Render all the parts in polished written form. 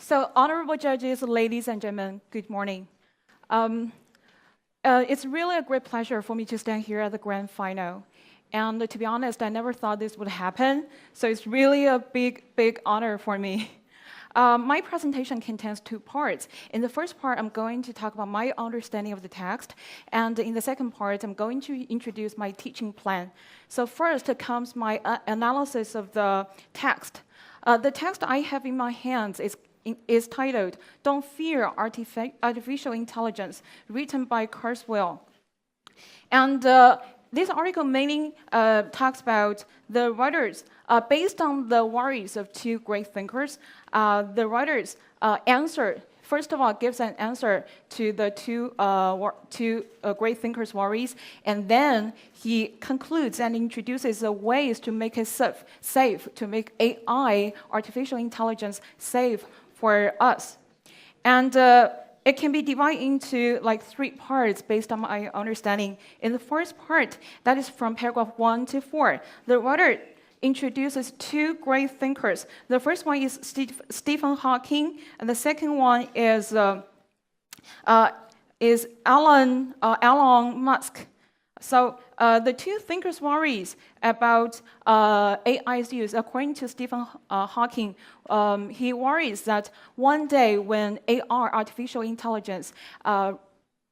So, honorable judges, ladies and gentlemen, good morning. It's really a great pleasure for me to stand here at the grand final. And to be honest, I never thought this would happen, so it's really a big, big honor for me. My presentation contains two parts. In the first part, I'm going to talk about my understanding of the text, and in the second part, I'm going to introduce my teaching plan. So first comes my analysis of the text. The text I have in my hands is titled, "Don't Fear Artificial Intelligence," written by Kurzweil. And this article mainly talks about the writers. Based on the worries of two great thinkers, the writers first of all, gives an answer to the two great thinkers' worries, and then he concludes and introduces the ways to make it safe, to make AI, artificial intelligence, safe for us. And it can be divided into like three parts based on my understanding. In the first part, that is from paragraph 1 to 4, the writer introduces two great thinkers. The first one is Stephen Hawking, and the second one is Elon Musk. So the two thinkers' worries about AI's use, according to Stephen Hawking, he worries that one day when AR, artificial intelligence,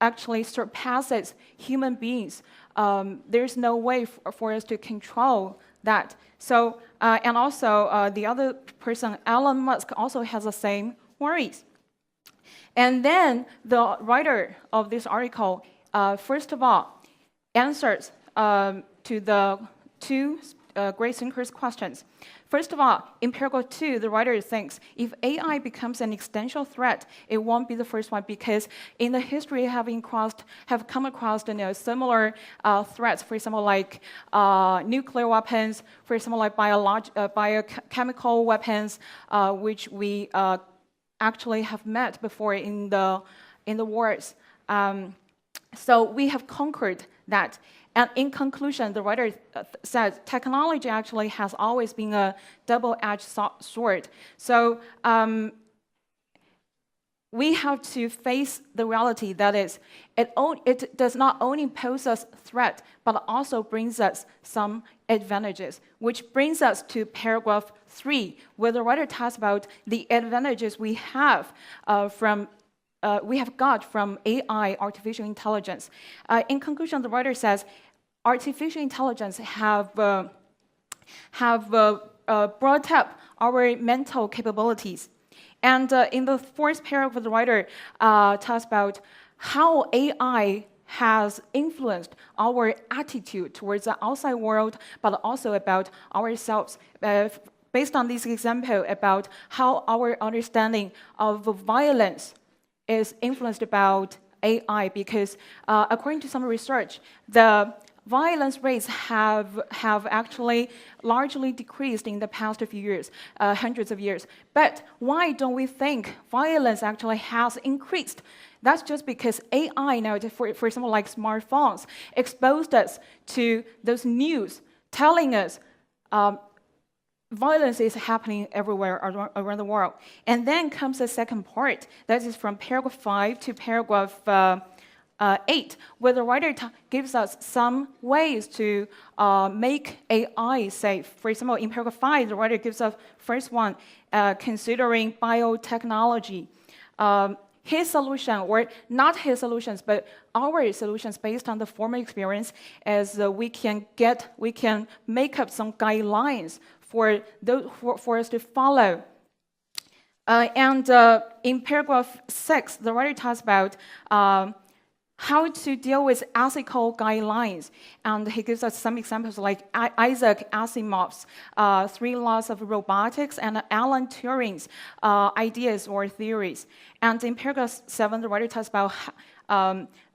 actually surpasses human beings, there's no way for us to control that. So, and also the other person, Elon Musk, also has the same worries. And then the writer of this article, first of all, answers to the two great thinkers' questions. First of all, in paragraph 2, the writer thinks if AI becomes an existential threat, it won't be the first one, because in the history have come across similar threats, for example, like nuclear weapons, for example, like biochemical weapons, which we actually have met before in the wars. So we have conquered that. And in conclusion, the writer says technology actually has always been a double-edged sword. So we have to face the reality that is, it does not only pose us threat, but also brings us some advantages, which brings us to paragraph 3, where the writer talks about the advantages we have got from AI, artificial intelligence. In conclusion, the writer says, artificial intelligence have brought up our mental capabilities. And in the fourth paragraph, the writer talks about how AI has influenced our attitude towards the outside world, but also about ourselves. Based on this example about how our understanding of violence is influenced about AI, because according to some research, the violence rates have actually largely decreased in the past few years, hundreds of years. But why don't we think violence actually has increased? That's just because AI now, for example, like smartphones, exposed us to those news telling us violence is happening everywhere around the world. And then comes the second part, that is from paragraph 5 to paragraph 8, where the writer gives us some ways to make AI safe. For example, in paragraph 5, the writer gives us first one, considering biotechnology. His solution, or not his solutions, but our solutions based on the former experience, is we can make up some guidelines for us to follow. And in paragraph 6, the writer talks about how to deal with ethical guidelines. And he gives us some examples like Isaac Asimov's 3 laws of robotics and Alan Turing's ideas or theories. And in paragraph 7, the writer talks about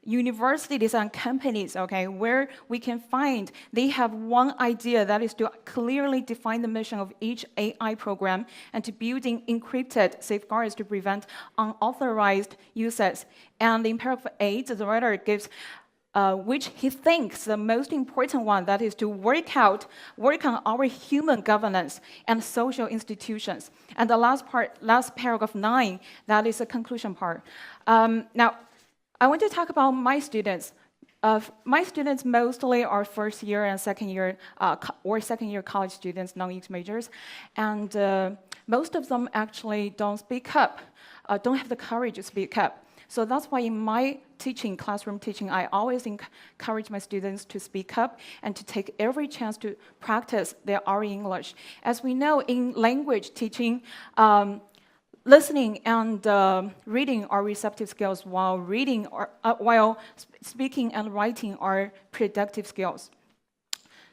universities and companies, okay, where we can find they have one idea, that is to clearly define the mission of each AI program and to building encrypted safeguards to prevent unauthorized uses. And in paragraph 8, the writer gives which he thinks the most important one, that is to work on our human governance and social institutions. And the last paragraph 9, that is the conclusion part. Now, I want to talk about my students. My students mostly are first year and second year college students, non-English majors, and most of them actually don't speak up, don't have the courage to speak up. So that's why in my classroom teaching, I always encourage my students to speak up and to take every chance to practice their oral English. As we know, in language teaching, listening and reading are receptive skills, while speaking and writing are productive skills.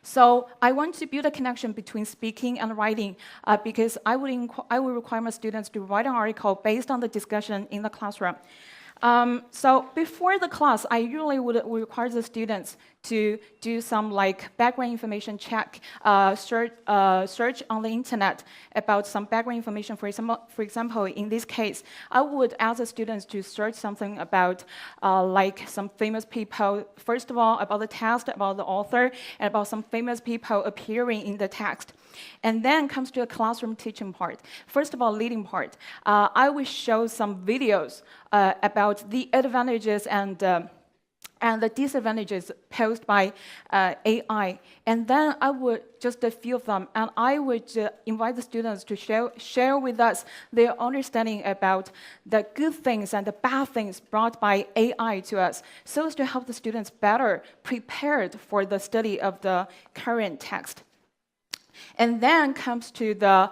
So I want to build a connection between speaking and writing because I will require my students to write an article based on the discussion in the classroom. So before the class, I usually would require the students to do some background information check, search on the internet about some background information. For example, in this case, I would ask the students to search something about some famous people. First of all, about the text, about the author, and about some famous people appearing in the text. And then comes to the classroom teaching part. First of all, leading part. I will show some videos about the advantages and the disadvantages posed by AI. And then I would just a few of them, and I would invite the students to share with us their understanding about the good things and the bad things brought by AI to us, so as to help the students better prepared for the study of the current text. And then comes to the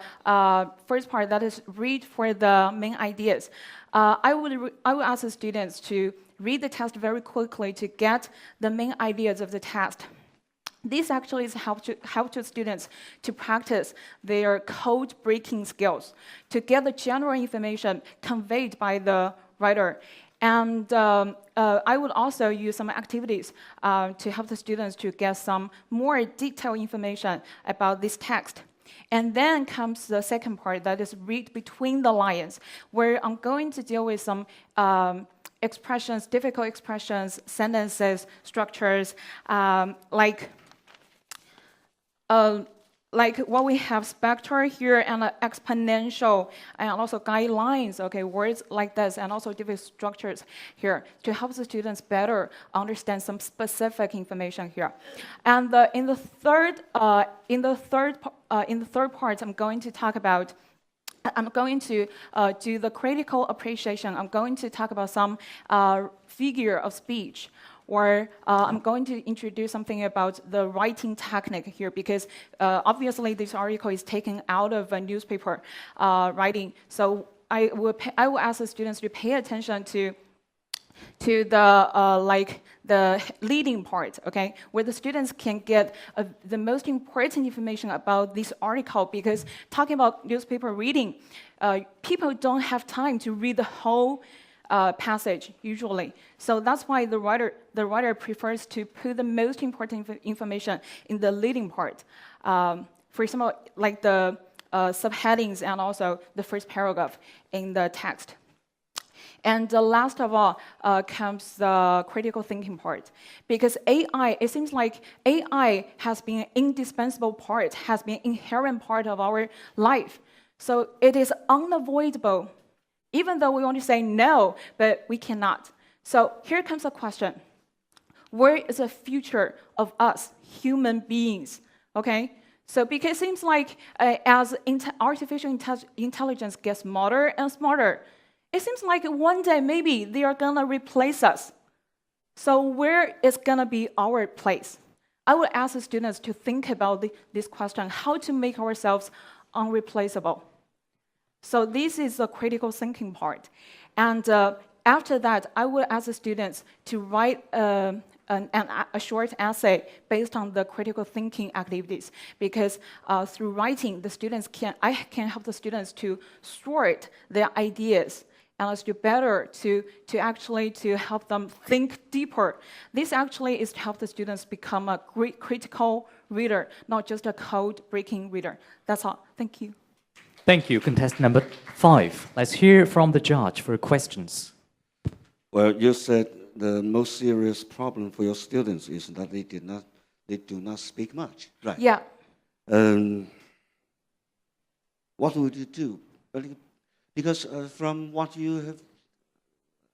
first part, that is read for the main ideas. I would ask the students to read the text very quickly to get the main ideas of the text. This actually is help to students to practice their code-breaking skills, to get the general information conveyed by the writer. And I would also use some activities to help the students to get some more detailed information about this text. And then comes the second part, that is read between the lines, where I'm going to deal with some expressions, difficult expressions, sentences, structures, like what we have spectra here and exponential and also guidelines, okay, words like this, and also different structures here to help the students better understand some specific information here. And in the third part, I'm going to talk about. I'm going to do the critical appreciation. I'm going to talk about some figure of speech. Or I'm going to introduce something about the writing technique here, because obviously this article is taken out of a newspaper writing. So I will ask the students to pay attention to the leading part, okay, where the students can get the most important information about this article, because talking about newspaper reading, people don't have time to read the whole passage usually. So that's why the writer prefers to put the most important information in the leading part. For example, like the subheadings and also the first paragraph in the text. And last of all comes the critical thinking part. Because AI, it seems like AI has been an indispensable part, has been an inherent part of our life. So it is unavoidable, even though we want to say no, but we cannot. So here comes a question. Where is the future of us, human beings? Okay? So because it seems like as artificial intelligence gets smarter and smarter, it seems like one day maybe they are going to replace us. So where is going to be our place? I would ask the students to think about this question, how to make ourselves unreplaceable. So this is the critical thinking part. And after that, I will ask the students to write a short essay based on the critical thinking activities, because through writing, I can help the students to sort their ideas and also to better to help them think deeper. This actually is to help the students become a great critical reader, not just a code-breaking reader. That's all. Thank you. Thank you. Contestant number 5. Let's hear from the judge for questions. Well, you said the most serious problem for your students is that they do not speak much, right? Yeah. What would you do? Because from what you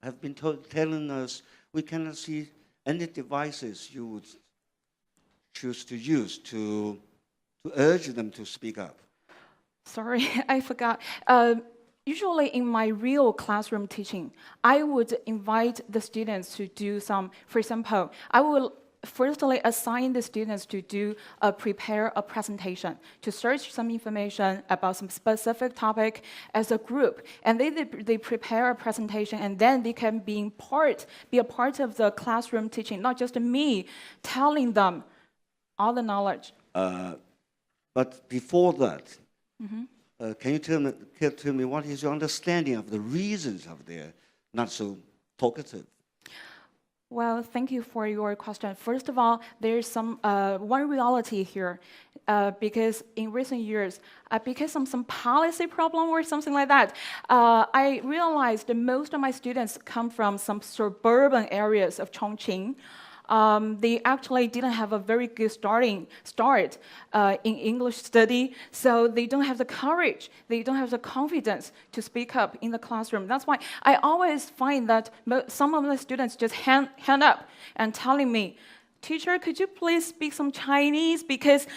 have been telling us, we cannot see any devices you would choose to use to urge them to speak up. Sorry, I forgot. Usually in my real classroom teaching, I would invite the students to do some, for example, I will firstly assign the students to prepare a presentation, to search some information about some specific topic as a group. And they prepare a presentation, and then they can be a part of the classroom teaching, not just me telling them all the knowledge. But before that, can you tell me what is your understanding of the reasons of their not so talkative? Well, thank you for your question. First of all, there's some one reality here, because in recent years, because of some policy problem or something like that, I realized that most of my students come from some suburban areas of Chongqing. They actually didn't have a very good start in English study, so they don't have the courage, they don't have the confidence to speak up in the classroom. That's why I always find that some of the students just hand up and telling me, "Teacher, could you please speak some Chinese? Because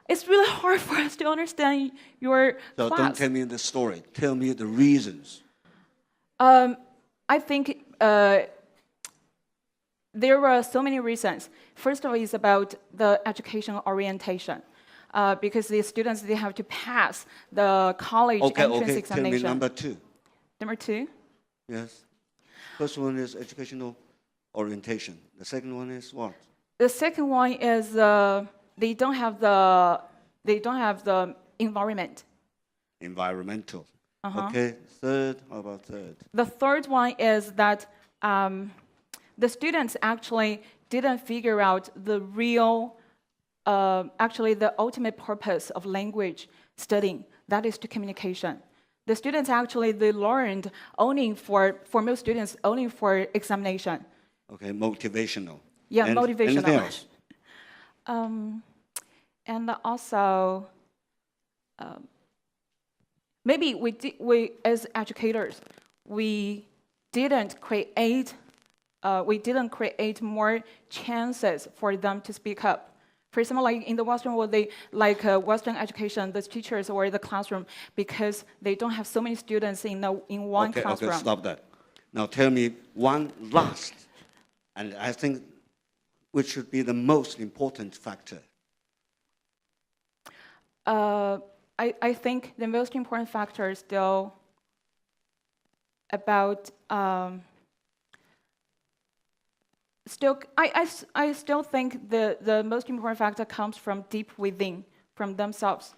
it's really hard for us to understand your class." So don't tell me the story, tell me the reasons. I think there were so many reasons. First of all, is about the educational orientation, because the students, they have to pass the college entrance examination. Tell me number two. Number two? Yes. First one is educational orientation. The second one is what? The second one is they don't have the environment. Environmental. Okay. Third, how about third? The third one is that the students actually didn't figure out the real, actually the ultimate purpose of language studying, that is to communication. The students actually, they learned only for most students, only for examination. Okay, motivational. Yeah, and motivational. Anything else? And also, maybe we as educators, we didn't create more chances for them to speak up. For example, like in the Western world, Western education, the teachers or the classroom, because they don't have so many students in one classroom. Okay, stop that. Now tell me one last, and I think which should be the most important factor. I think the most important factor is still about I still think the most important factor comes from deep within, from themselves.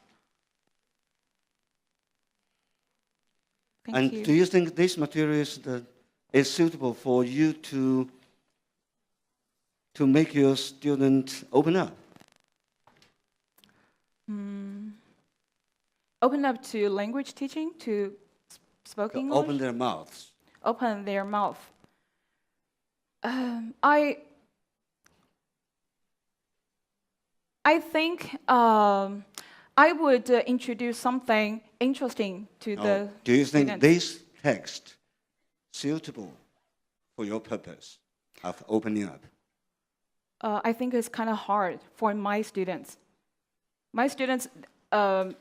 Thank you. Do you think this material is suitable for you to make your student open up? Open up to language teaching, to spoken English? Open their mouths. Open their mouth. I think I would introduce something interesting to the students. Do you think this text suitable for your purpose of opening up? I think it's kind of hard for my students. My students,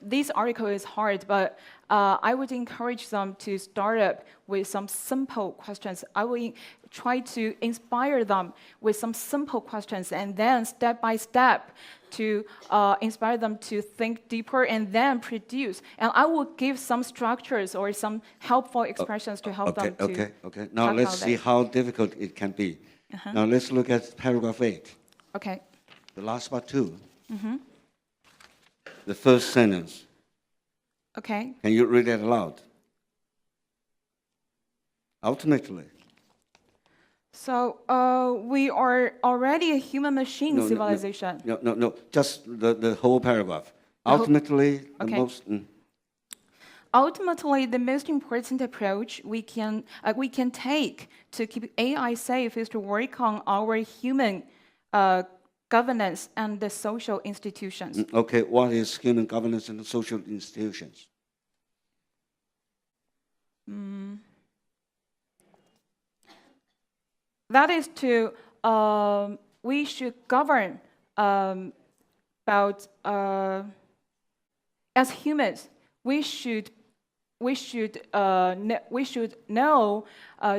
this article is hard, but I would encourage them to start up with some simple questions. I will try to inspire them with some simple questions, and then step by step to inspire them to think deeper and then produce. And I will give some structures or some helpful expressions to help them to Okay. Now let's see how difficult it can be. Now let's look at paragraph 8. Okay. The last part 2. The first sentence. Okay. Can you read it aloud? Ultimately. So we are already a human-machine civilization. No. Just the whole paragraph. Ultimately, the most. Ultimately, the most important approach we can take to keep AI safe is to work on our human governance and the social institutions. Okay, what is human governance and social institutions? That is to we should govern about as humans. We should know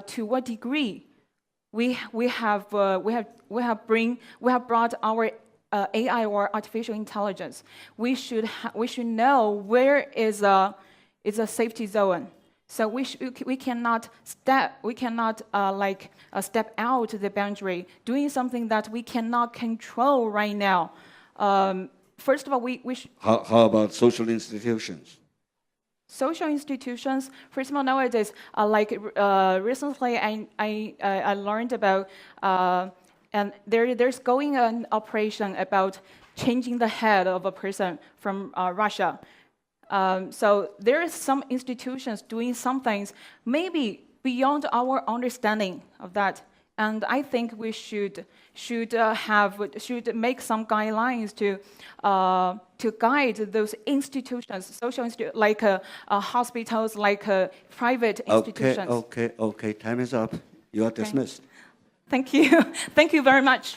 to what degree we have brought our AI or artificial intelligence. We should know where is a safety zone. So we cannot step out the boundary, doing something that we cannot control right now. First of all, we should. How about social institutions? Social institutions, first of all, nowadays, recently I learned about, and there's going an operation about changing the head of a person from Russia. So there is some institutions doing some things maybe beyond our understanding of that. And I think we should make some guidelines to guide those institutions, social institutions, like hospitals, like private institutions. Okay. Time is up. You are dismissed. Thank you. Thank you very much.